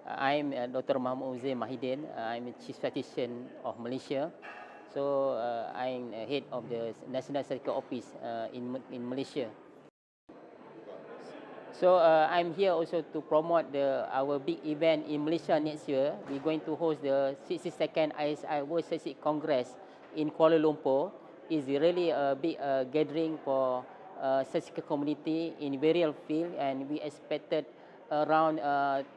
I'm Dr. Muhammad Uzair Mahidin. I'm a Chief Statistician of Malaysia. So I'm head of the National Statistical Office in Malaysia. So I'm here also to promote our big event in Malaysia next year. We're going to host the 62nd ISI World Statistics Congress in Kuala Lumpur. It's really a big gathering for statistical community in various fields, and we expected around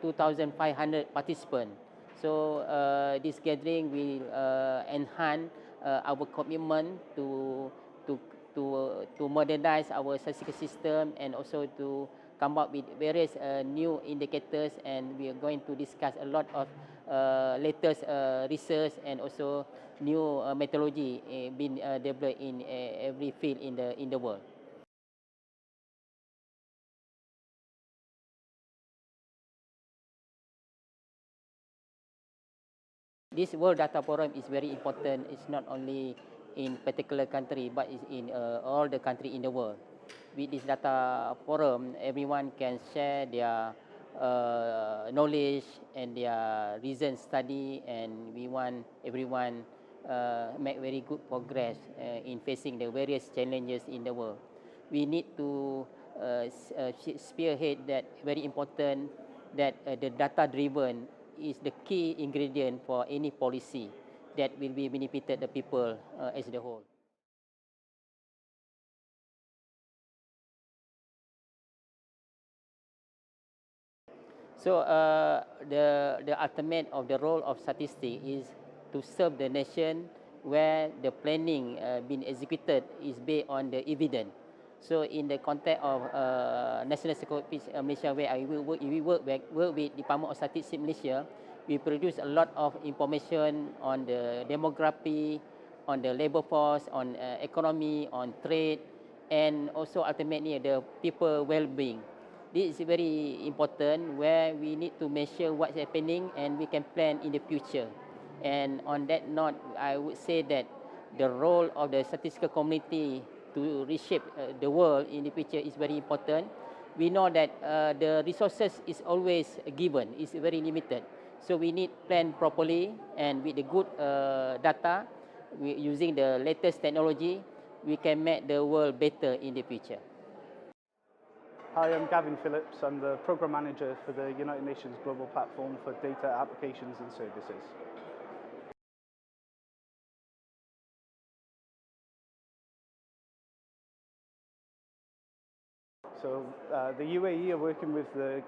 2,500 participants. So this gathering will enhance our commitment to to modernize our statistical system, and also to come up with various new indicators, and we are going to discuss a lot of latest research and also new methodology being developed in every field in the world. This World Data Forum is very important. It's not only in particular country, but it's in all the country in the world. With this data forum, everyone can share their knowledge and their recent study, and we want everyone make very good progress in facing the various challenges in the world. We need to spearhead that very important, that the data-driven is the key ingredient for any policy that will be benefited the people as a whole. So the ultimate of the role of statistics is to serve the nation, where the planning being executed is based on the evidence. So in the context of National Statistics Malaysia, where we work with Department of Statistics Malaysia, we produce a lot of information on the demography, on the labor force, on economy, on trade, and also ultimately the people well-being. This is very important, where we need to measure what's happening and we can plan in the future. And on that note, I would say that the role of the statistical community to reshape the world in the future is very important. We know that the resources is always given, is very limited. So we need plan properly, and with the good data, using the latest technology, we can make the world better in the future. Hi, I'm Gavin Phillips. I'm the Program Manager for the United Nations Global Platform for Data Applications and Services. So the UAE are working with the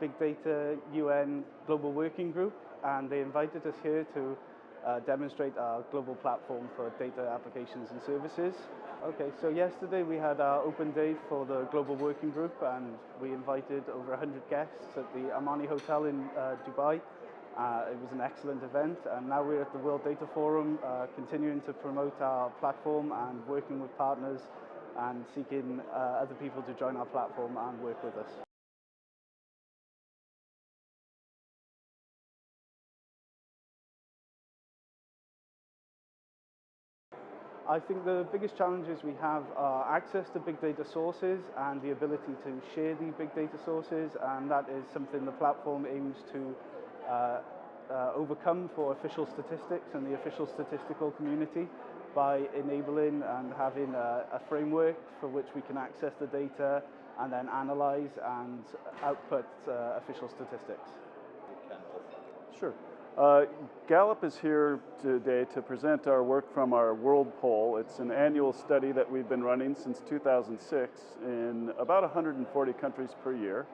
Big Data UN Global Working Group, and they invited us here to demonstrate our global platform for data applications and services. Okay, so yesterday we had our open day for the Global Working Group, and we invited over 100 guests at the Amani Hotel in Dubai. It was an excellent event, and now we're at the World Data Forum, continuing to promote our platform and working with partners and seeking other people to join our platform and work with us. I think the biggest challenges we have are access to big data sources and the ability to share the big data sources, and that is something the platform aims to overcome for official statistics and the official statistical community by enabling and having a framework for which we can access the data and then analyze and output official statistics. Sure. Gallup is here today to present our work from our World Poll. It's an annual study that we've been running since 2006 in about 140 countries per year.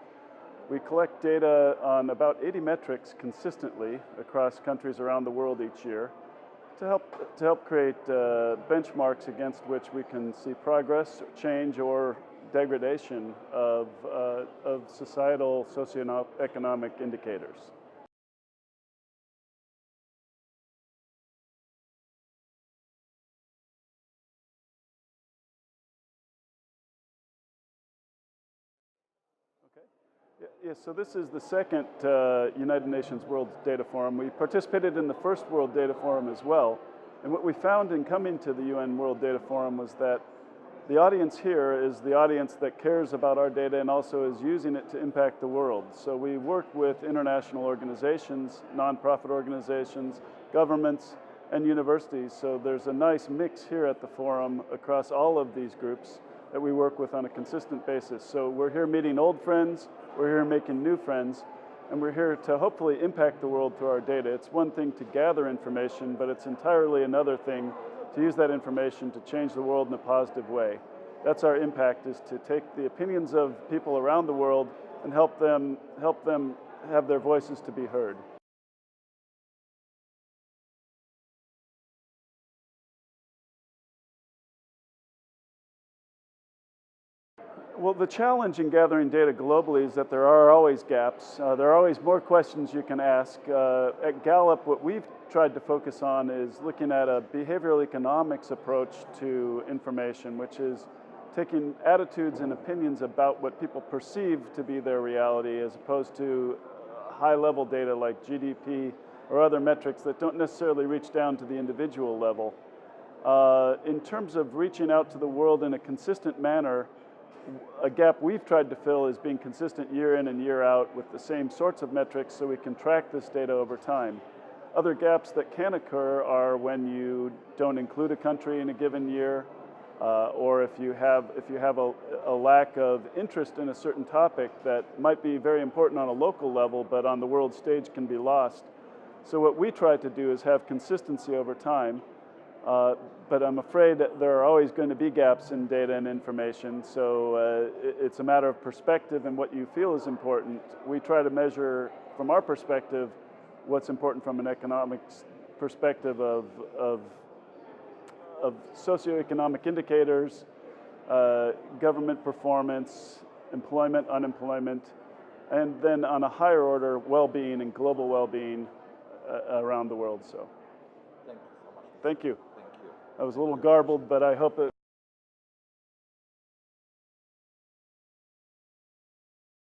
We collect data on about 80 metrics consistently across countries around the world each year to help create benchmarks against which we can see progress, change, or degradation of societal socioeconomic indicators. Yes, so this is the second United Nations World Data Forum. We participated in the first World Data Forum as well. And what we found in coming to the UN World Data Forum was that The audience here is the audience that cares about our data and also is using it to impact the world. So we work with international organizations, nonprofit organizations, governments, and universities. So there's a nice mix here at the forum across all of these groups that we work with on a consistent basis. So we're here meeting old friends, we're here making new friends, and we're here to hopefully impact the world through our data. It's one thing to gather information, but it's entirely another thing to use that information to change the world in a positive way. That's our impact, is to take the opinions of people around the world and help them have their voices to be heard. Well, the challenge in gathering data globally is that there are always gaps. There are always more questions you can ask. At Gallup, what we've tried to focus on is looking at a behavioral economics approach to information, which is taking attitudes and opinions about what people perceive to be their reality as opposed to high-level data like GDP or other metrics that don't necessarily reach down to the individual level. In terms of reaching out to the world in a consistent manner, a gap we've tried to fill is being consistent year in and year out with the same sorts of metrics so we can track this data over time. Other gaps that can occur are when you don't include a country in a given year, or if you have a lack of interest in a certain topic that might be very important on a local level, but on the world stage can be lost. So what we try to do is have consistency over time, but I'm afraid that there are always going to be gaps in data and information, so it's a matter of perspective and what you feel is important. We try to measure, from our perspective, what's important from an economics perspective of socioeconomic indicators, government performance, employment, unemployment, and then on a higher order, well-being and global well-being around the world. So, thank you so much. Thank you. Thank you. I was a little garbled, but I hope